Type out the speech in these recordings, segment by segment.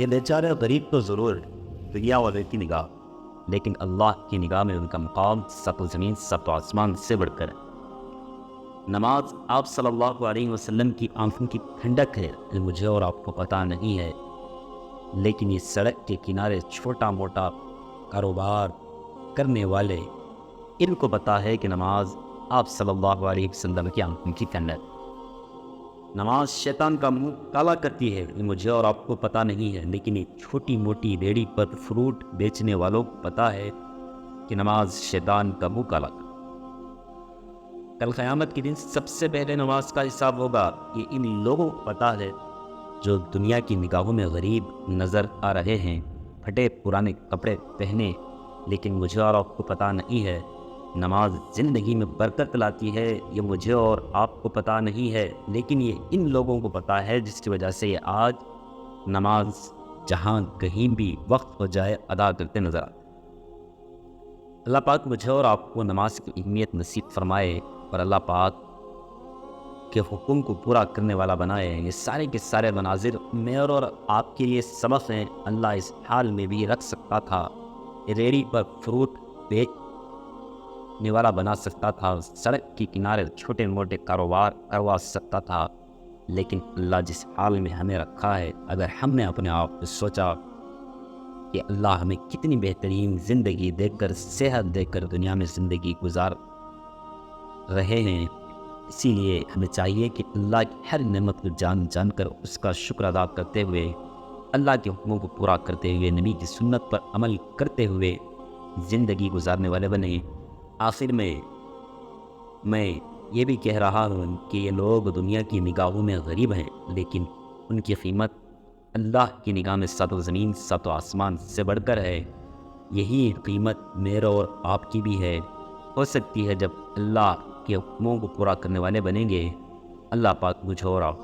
یہ بیچارہ غریب تو ضرور دنیا والے کی نگاہ، لیکن اللہ کی نگاہ میں ان کا مقام سب و زمین سب و آسمان سے بڑھ کر ہے۔ نماز آپ صلی اللہ علیہ وسلم کی آنکھوں کی ٹھنڈک ہے، یہ مجھے اور آپ کو پتہ نہیں ہے، لیکن یہ سڑک کے کنارے چھوٹا موٹا کاروبار کرنے والے، ان کو پتہ ہے کہ نماز آپ صلی اللہ علیہ وسلم کی آنکھوں کی ٹھنڈک۔ نماز شیطان کا منہ کالا کرتی ہے، یہ مجھے اور آپ کو پتہ نہیں ہے، لیکن یہ چھوٹی موٹی ریڑھی پر فروٹ بیچنے والوں کو پتہ ہے کہ نماز شیطان کا منہ کالا کرتی ہے۔ کل قیامت کے دن سب سے پہلے نماز کا حساب ہوگا، یہ ان لوگوں کو پتہ ہے جو دنیا کی نگاہوں میں غریب نظر آ رہے ہیں، پھٹے پرانے کپڑے پہنے، لیکن مجھے اور آپ کو پتہ نہیں ہے نماز زندگی میں برکت لاتی ہے، یہ مجھے اور آپ کو پتہ نہیں ہے، لیکن یہ ان لوگوں کو پتہ ہے جس کی وجہ سے یہ آج نماز جہاں کہیں بھی وقت ہو جائے ادا کرتے نظر آتے۔ اللہ پاک مجھے اور آپ کو نماز کی اہمیت نصیب فرمائے اور اللہ پاک کے حکم کو پورا کرنے والا بنائے۔ یہ سارے کے سارے مناظر میرے اور آپ کے لیے سبق ہیں، اللہ اس حال میں بھی رکھ سکتا تھا، ریڑھی پر فروٹ بیچنے والا بنا سکتا تھا، سڑک کے کنارے چھوٹے موٹے کاروبار کروا سکتا تھا، لیکن اللہ جس حال میں ہمیں رکھا ہے، اگر ہم نے اپنے آپ کو سوچا کہ اللہ ہمیں کتنی بہترین زندگی دے کر، صحت دے کر دنیا میں زندگی گزار رہے ہیں، اسی لیے ہمیں چاہیے کہ اللہ کی ہر نعمت کو جان جان کر اس کا شکر ادا کرتے ہوئے، اللہ کے حکموں کو پورا کرتے ہوئے، نبی کی سنت پر عمل کرتے ہوئے زندگی گزارنے والے بنے۔ آخر میں یہ بھی کہہ رہا ہوں کہ یہ لوگ دنیا کی نگاہوں میں غریب ہیں، لیکن ان کی قیمت اللہ کی نگاہ میں سات و زمین سات و آسمان سے بڑھ کر ہے۔ یہی قیمت میرے اور آپ کی بھی ہے۔ ہو سکتی ہے جب اللہ کے حکموں کو پورا کرنے والے بنیں گے، اللہ پاک مجھے اور آپ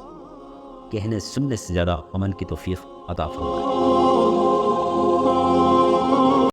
کہنے سننے سے زیادہ عمل کی توفیق عطا فرمائے۔